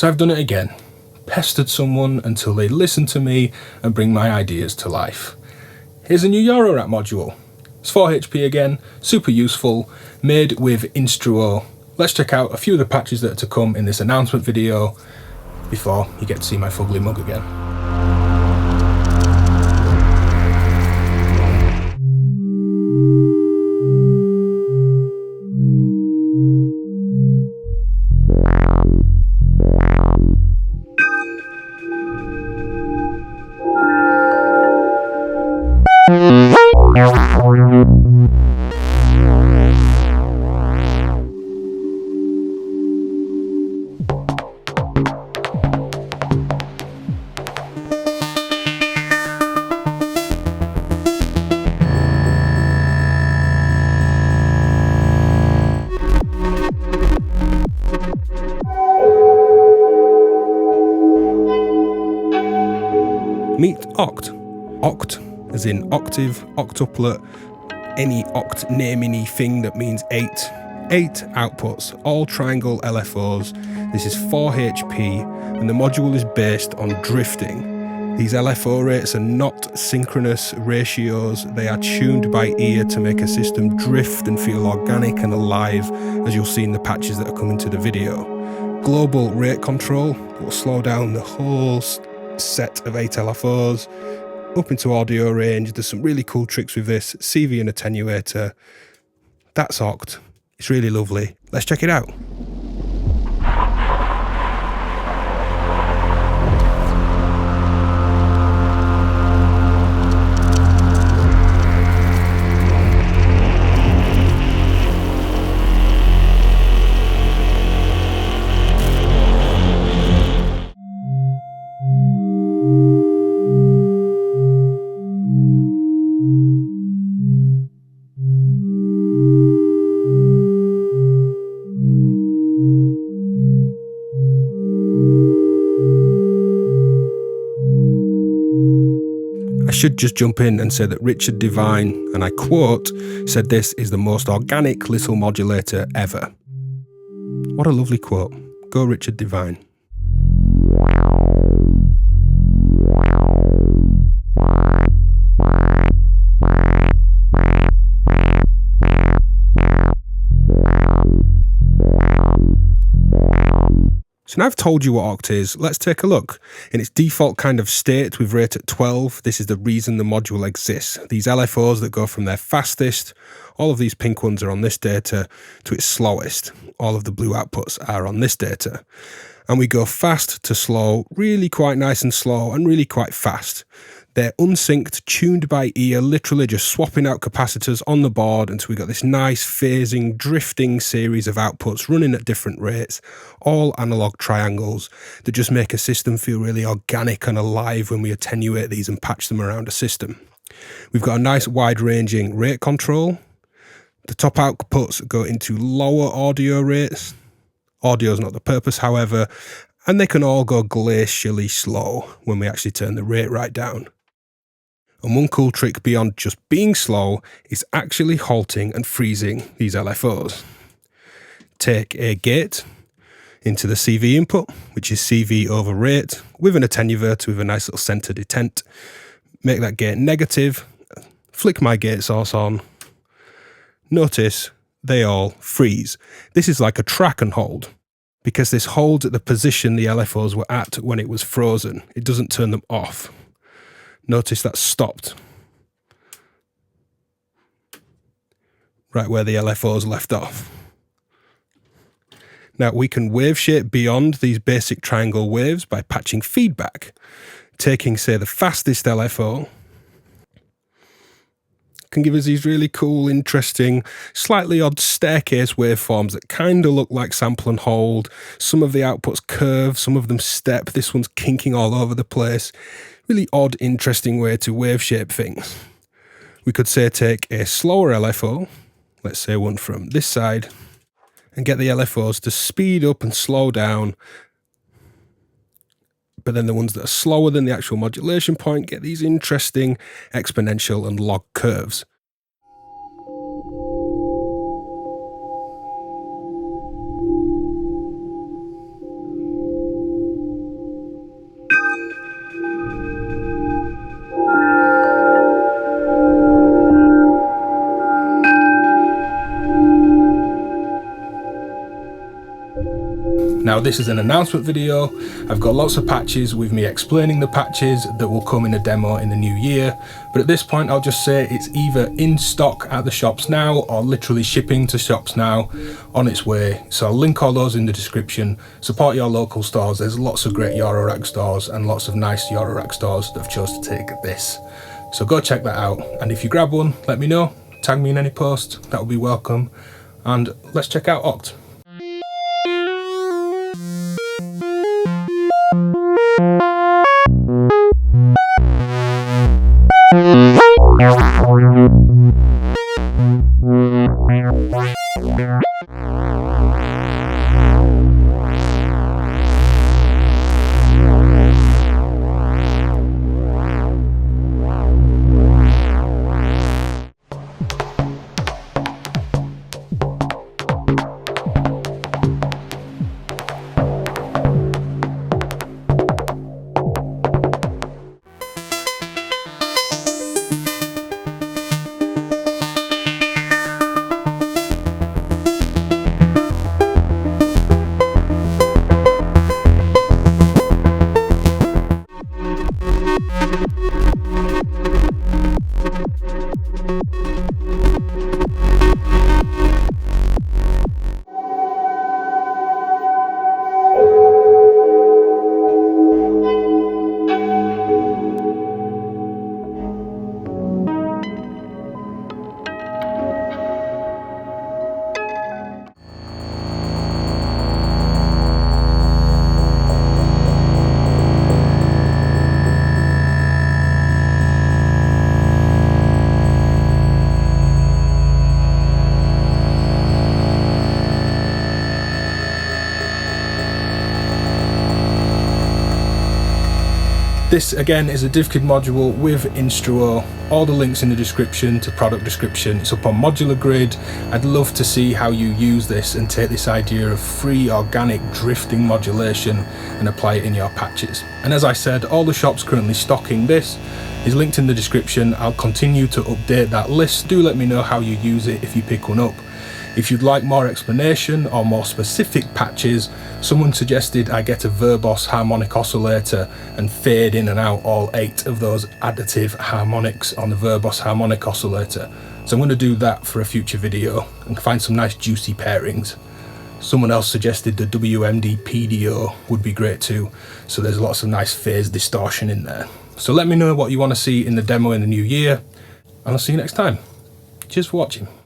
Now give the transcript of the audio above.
So I've done it again, pestered someone until they listen to me and bring my ideas to life. Here's a new EURORACK module. It's 4HP again, super useful, made with Instruo. Let's check out a few of the patches that are to come in this announcement video before you get to see my fugly mug again. Meet Ocht. Ocht as in octave, octuplet, any oct naming thing that means 8. 8 outputs, all triangle LFOs. This is 4HP and the module is based on drifting. These LFO rates are not synchronous ratios, they are tuned by ear to make a system drift and feel organic and alive, as you'll see in the patches that are coming to the video. Global rate control will slow down the whole set of 8 LFOs up into audio range. There's some really cool tricks with this, CV and attenuverter. That's Ocht. It's really lovely. Let's check it out. I should just jump in and say that Richard Devine, and I quote, said this is the most organic little modulator ever. What a lovely quote. Go Richard Devine. So now I've told you what Ocht is, let's take a look. In its default kind of state with rate at 12, this is the reason the module exists. These LFOs that go from their fastest, all of these pink ones are on this data, to its slowest. All of the blue outputs are on this data. And we go fast to slow, really quite nice and slow, and really quite fast. They're unsynced, tuned by ear, literally just swapping out capacitors on the board until we got this nice phasing, drifting series of outputs running at different rates, all analog triangles that just make a system feel really organic and alive when we attenuate these and patch them around a system. We've got a nice wide-ranging rate control. The top outputs go into lower audio rates. Audio is not the purpose, however, and they can all go glacially slow when we actually turn the rate right down. And one cool trick beyond just being slow is actually halting and freezing these LFOs. Take a gate into the CV input, which is CV over rate, with an attenuverter with a nice little center detent. Make that gate negative, flick my gate source on. Notice they all freeze. This is like a track and hold, because this holds at the position the LFOs were at when it was frozen. It doesn't turn them off. Notice that's stopped right where the LFOs left off. Now we can wave shape beyond these basic triangle waves by patching feedback. Taking, say, the fastest LFO can give us these really cool, interesting, slightly odd staircase waveforms that kind of look like sample and hold. Some of the outputs curve, some of them step. This one's kinking all over the place. Really odd, interesting way to wave shape things. We could say take a slower LFO, let's say one from this side, and get the LFOs to speed up and slow down. But then the ones that are slower than the actual modulation point get these interesting exponential and log curves. this is an announcement video. I've got lots of patches with me explaining the patches that will come in a demo in the new year, but at this point I'll just say it's either in stock at the shops now or literally shipping to shops now, on its way. So I'll link all those in the description. Support your local stores. There's lots of great Eurorack stores and lots of nice Eurorack stores that have chose to take this. So go check that out, and if you grab one, let me know, tag me in any post, that would be welcome, and let's check out Ocht. This again is a DIVKID module with Instruo. All the links in the description to product description. It's up on modular grid. I'd love to see how you use this and take this idea of free organic drifting modulation and apply it in your patches. And as I said, all the shops currently stocking this is linked in the description. I'll continue to update that list. Do let me know how you use it if you pick one up. If you'd like more explanation or more specific patches, someone suggested I get a verbose harmonic oscillator and fade in and out all 8 of those additive harmonics on the verbose harmonic oscillator. So I'm going to do that for a future video and find some nice juicy pairings. Someone else suggested the WMD PDO would be great too, so there's lots of nice phase distortion in there. So let me know what you want to see in the demo in the new year, and I'll see you next time. Cheers for watching.